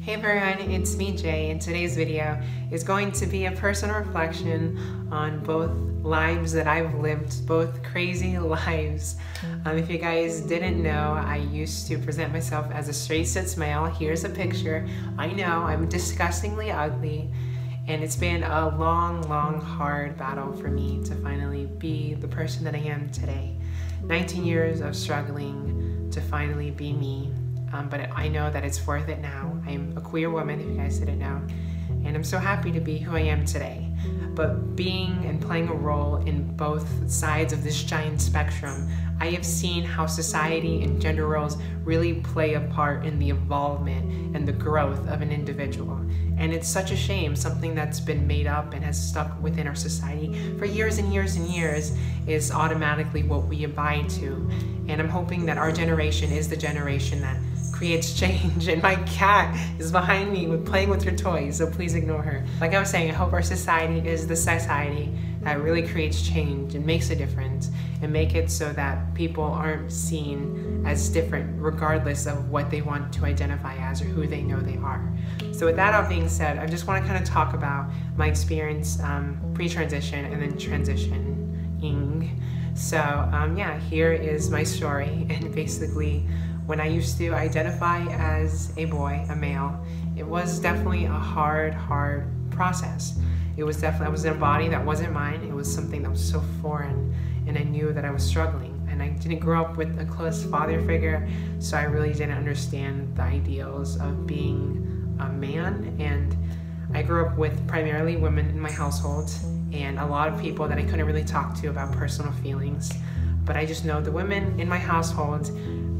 Hey everyone, it's me Jay, and today's video is going to be a personal reflection on both lives that I've lived, both crazy lives. If you guys didn't know, I used to present myself as a straight cis male. Here's a picture. I know, I'm disgustingly ugly, and it's been a long, hard battle for me to finally be the person that I am today. 19 years of struggling to finally be me. But I know that it's worth it now. I'm a queer woman, if you guys didn't know, and I'm so happy to be who I am today. But being and playing a role in both sides of this giant spectrum, I have seen how society and gender roles really play a part in the involvement and the growth of an individual. And it's such a shame, something that's been made up and has stuck within our society for years and years and years is automatically what we abide to. And I'm hoping that our generation is the generation that creates change. And my cat is behind me playing with her toys, so please ignore her. Like I was saying, I hope our society is the society that really creates change and makes a difference, and make it so that people aren't seen as different regardless of what they want to identify as or who they know they are. So with that all being said, I just want to kind of talk about my experience pre-transition and then transitioning. So yeah, here is my story. And basically, when I used to identify as a boy, a male, it was definitely a hard process. It was definitely, I was in a body that wasn't mine. It was something that was so foreign, and I knew that I was struggling. And I didn't grow up with a close father figure, so I really didn't understand the ideals of being a man. And I grew up with primarily women in my household, and a lot of people that I couldn't really talk to about personal feelings. But I just know the women in my household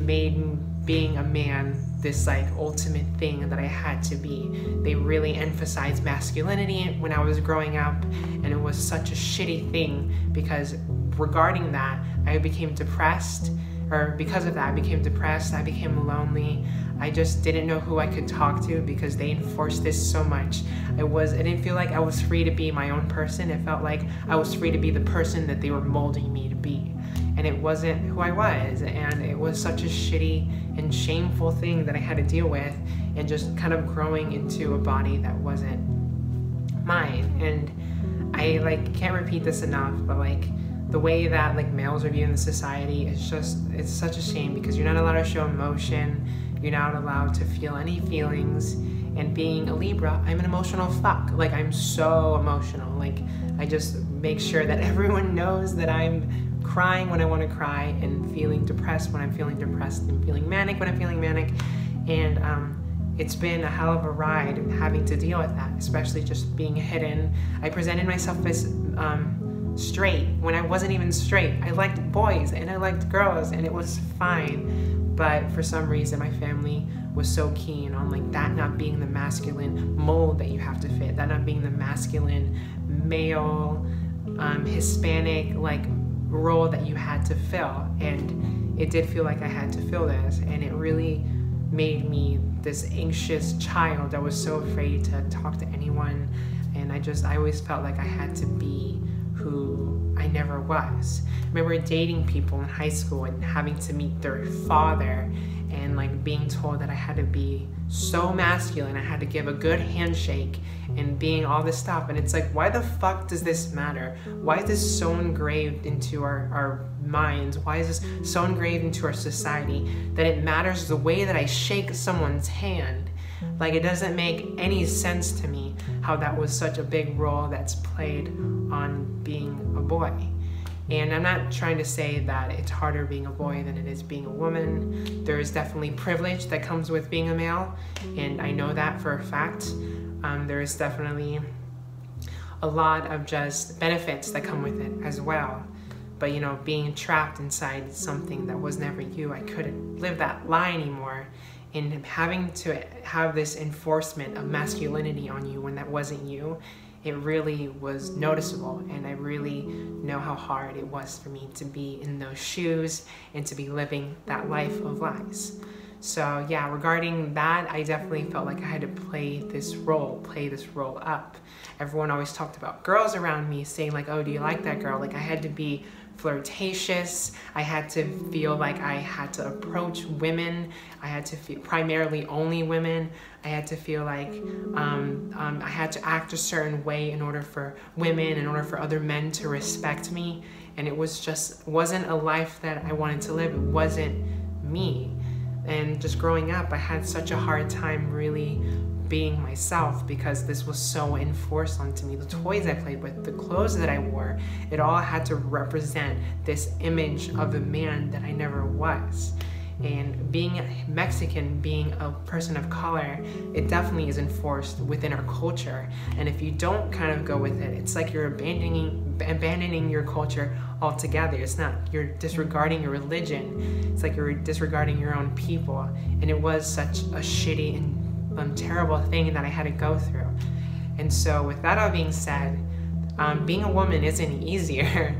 made being a man this like ultimate thing that I had to be. They really emphasized masculinity when I was growing up, and it was such a shitty thing because regarding that, I became depressed, or because of that, I became depressed, I became lonely. I just didn't know who I could talk to because they enforced this so much. I didn't feel like I was free to be my own person. It felt like I was free to be the person that they were molding me to be. And it wasn't who I was, and it was such a shitty and shameful thing that I had to deal with, and just kind of growing into a body that wasn't mine. And I can't repeat this enough, but the way that males are viewed in society, it's such a shame, because you're not allowed to show emotion, you're not allowed to feel any feelings. And being a Libra, I'm an emotional fuck. I'm so emotional. I just make sure that everyone knows that I'm crying when I want to cry, and feeling depressed when I'm feeling depressed, and feeling manic when I'm feeling manic. And it's been a hell of a ride having to deal with that, especially just being hidden. I presented myself as straight when I wasn't even straight. I liked boys and I liked girls, and it was fine. But for some reason, my family was so keen on that not being the masculine mold that you have to fit, that not being the masculine male Hispanic role that you had to fill. And it did feel like I had to fill this, and it really made me this anxious child that was so afraid to talk to anyone. And I always felt like I had to be who I never was. I remember dating people in high school and having to meet their father, and being told that I had to be so masculine, I had to give a good handshake and being all this stuff. And it's why the fuck does this matter? Why is this so engraved into our minds? Why is this so engraved into our society that it matters the way that I shake someone's hand? It doesn't make any sense to me how that was such a big role that's played on being a boy. And I'm not trying to say that it's harder being a boy than it is being a woman. There is definitely privilege that comes with being a male, and I know that for a fact. There is definitely a lot of just benefits that come with it as well. But being trapped inside something that was never you, I couldn't live that lie anymore. And having to have this enforcement of masculinity on you when that wasn't you, it really was noticeable. And I really know how hard it was for me to be in those shoes and to be living that life of lies. So yeah, regarding that, I definitely felt like I had to play this role up. Everyone always talked about girls around me saying oh, do you like that girl? I had to be flirtatious. I had to feel like I had to approach women. I had to feel primarily only women. I had to feel like I had to act a certain way in order for women, in order for other men to respect me. And it wasn't a life that I wanted to live. It wasn't me. And just growing up, I had such a hard time really being myself because this was so enforced onto me. The toys I played with, the clothes that I wore, it all had to represent this image of a man that I never was. And being Mexican, being a person of color, it definitely is enforced within our culture. And if you don't kind of go with it, it's like you're abandoning your culture altogether. It's not, you're disregarding your religion. It's like you're disregarding your own people. And it was such a shitty and terrible thing that I had to go through. And so with that all being said, being a woman isn't easier.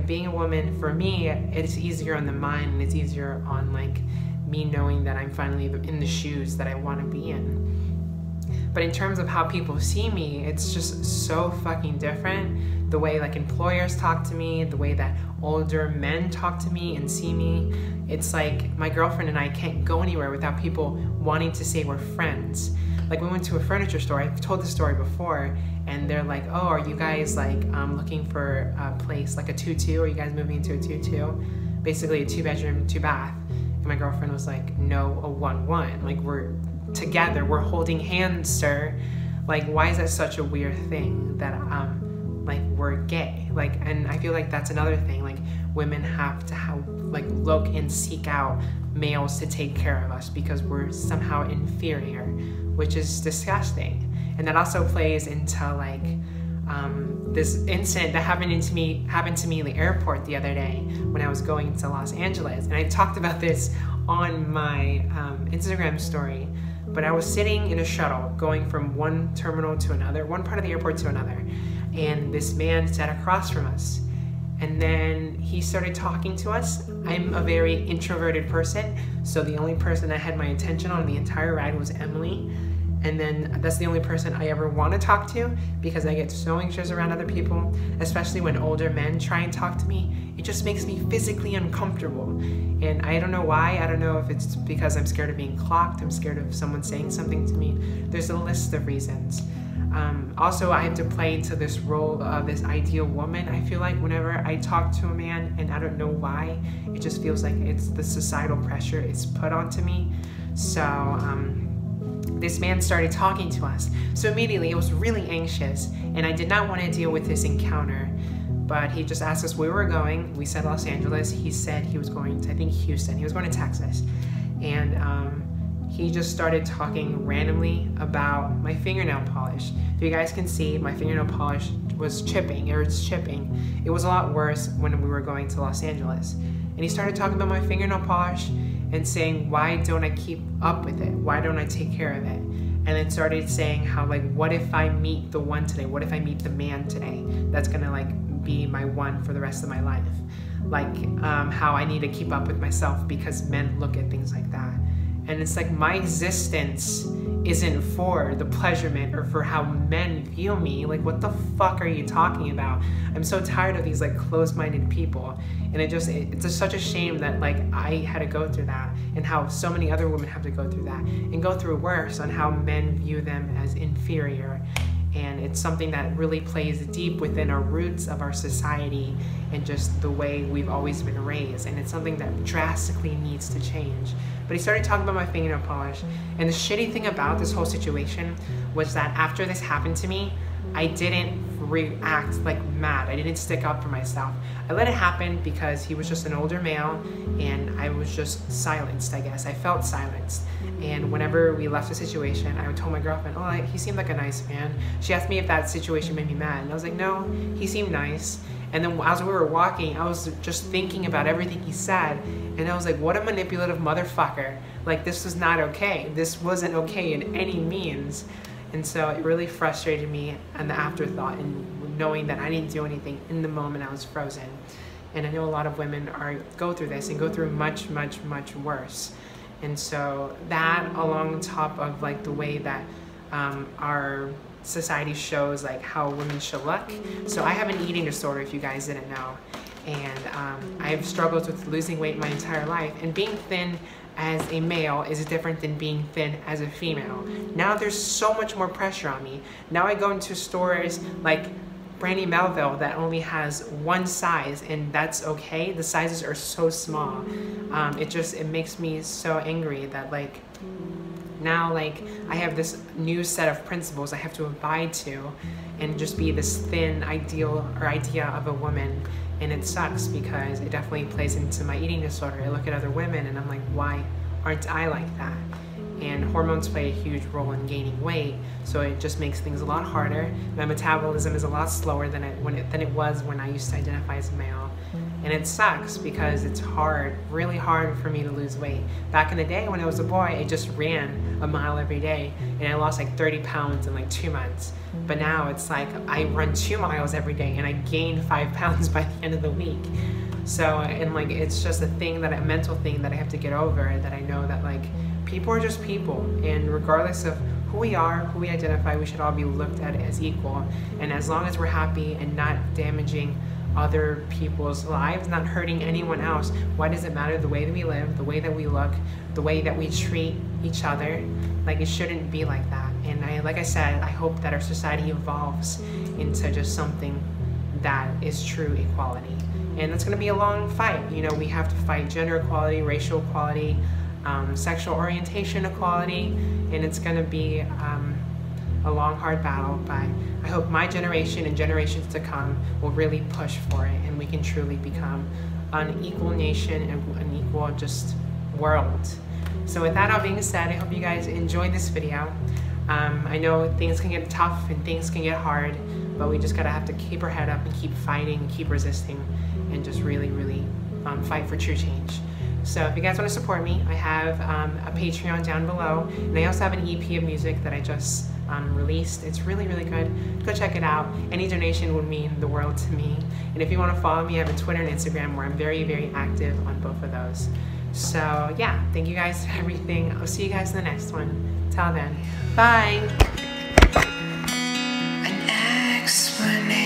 Being a woman, for me, it's easier on the mind, and it's easier on like me knowing that I'm finally in the shoes that I want to be in. But in terms of how people see me, it's just so fucking different. The way like employers talk to me, the way that older men talk to me and see me. It's like my girlfriend and I can't go anywhere without people wanting to say we're friends. Like we went to a furniture store, I've told this story before, and they're like, oh, are you guys like looking for a place, like a 2-2? Are you guys moving into a 2-2? Basically a 2-bedroom, 2-bath. And my girlfriend was like, no, a 1-1. Like we're together, we're holding hands, sir. Like why is that such a weird thing that like we're gay? Like, and I feel like that's another thing, like women have to like look and seek out males to take care of us because we're somehow inferior, which is disgusting. And that also plays into like this incident that happened to me in the airport the other day when I was going to Los Angeles. And I talked about this on my Instagram story, but I was sitting in a shuttle going from one terminal to another, one part of the airport to another, and this man sat across from us. And then he started talking to us. I'm a very introverted person, so the only person that had my attention on the entire ride was Emily. And then that's the only person I ever want to talk to because I get so anxious around other people, especially when older men try and talk to me. It just makes me physically uncomfortable. And I don't know why. I don't know if it's because I'm scared of being clocked. I'm scared of someone saying something to me. There's a list of reasons. Also, I have to play into this role of this ideal woman. I feel like whenever I talk to a man, and I don't know why, it just feels like it's the societal pressure is put onto me. So this man started talking to us. So immediately I was really anxious, and I did not want to deal with this encounter. But he just asked us where we were going. We said Los Angeles. He said he was going to, I think, Houston. He was going to Texas. And he just started talking randomly about my fingernail polish. If you guys can see, my fingernail polish was chipping, or it's chipping. It was a lot worse when we were going to Los Angeles. And he started talking about my fingernail polish and saying, why don't I keep up with it? Why don't I take care of it? And then started saying how, like, what if I meet the one today? What if I meet the man today that's gonna like be my one for the rest of my life? Like how I need to keep up with myself because men look at things like that. And it's like my existence isn't for the pleasurement or for how men view me. Like, what the fuck are you talking about? I'm so tired of these like closed-minded people. And it's just such a shame that like I had to go through that, and how so many other women have to go through that and go through worse on how men view them as inferior. And it's something that really plays deep within our roots of our society and just the way we've always been raised. And it's something that drastically needs to change. But he started talking about my fingernail polish. And the shitty thing about this whole situation was that after this happened to me, I didn't react like mad. I didn't stick up for myself. I let it happen because he was just an older male and I was just silenced, I guess. I felt silenced. And whenever we left the situation, I told my girlfriend, oh, he seemed like a nice man. She asked me if that situation made me mad. And I was like, no, he seemed nice. And then as we were walking, I was just thinking about everything he said. And I was like, what a manipulative motherfucker. Like, this was not okay. This wasn't okay in any means. And so it really frustrated me and the afterthought and knowing that I didn't do anything in the moment. I was frozen. And I know a lot of women go through this and go through much, much, much worse. And so that, along top of like the way that our society shows like how women should look. So I have an eating disorder, if you guys didn't know. And I've struggled with losing weight my entire life, and being thin as a male is different than being thin as a female. Now there's so much more pressure on me. Now I go into stores like Brandy Melville that only has one size, and that's okay. The sizes are so small. It makes me so angry that like now like I have this new set of principles I have to abide to, and just be this thin ideal or idea of a woman. And it sucks because it definitely plays into my eating disorder. I look at other women and I'm like, why aren't I like that? And hormones play a huge role in gaining weight, so it just makes things a lot harder. My metabolism is a lot slower than it was when I used to identify as a male. And it sucks because it's hard, really hard for me to lose weight. Back in the day when I was a boy, I just ran a mile every day and I lost like 30 pounds in like 2 months. But now it's like I run 2 miles every day and I gain 5 pounds by the end of the week. So, and like it's just a mental thing that I have to get over, that I know that like people are just people, and regardless of who we are, who we identify, we should all be looked at as equal. And as long as we're happy and not damaging other people's lives, not hurting anyone else, why does it matter the way that we live, the way that we look, the way that we treat each other? Like, it shouldn't be like that. And like I said, I hope that our society evolves into just something that is true equality. And it's going to be a long fight. You know, we have to fight gender equality, racial equality, sexual orientation equality, and it's going to be a long, hard battle. But I hope my generation and generations to come will really push for it, and we can truly become an equal nation and an equal just world. So with that all being said, I hope you guys enjoyed this video. I know things can get tough and things can get hard, but we just gotta have to keep our head up and keep fighting and keep resisting, and just really, really fight for true change. So if you guys want to support me, I have a Patreon down below, and I also have an EP of music that I just released. It's really, really good. Go check it out. Any donation would mean the world to me. And if you want to follow me, I have a Twitter and Instagram where I'm very, very active on both of those. So yeah, thank you guys for everything. I'll see you guys in the next one. Till then, bye. An explanation.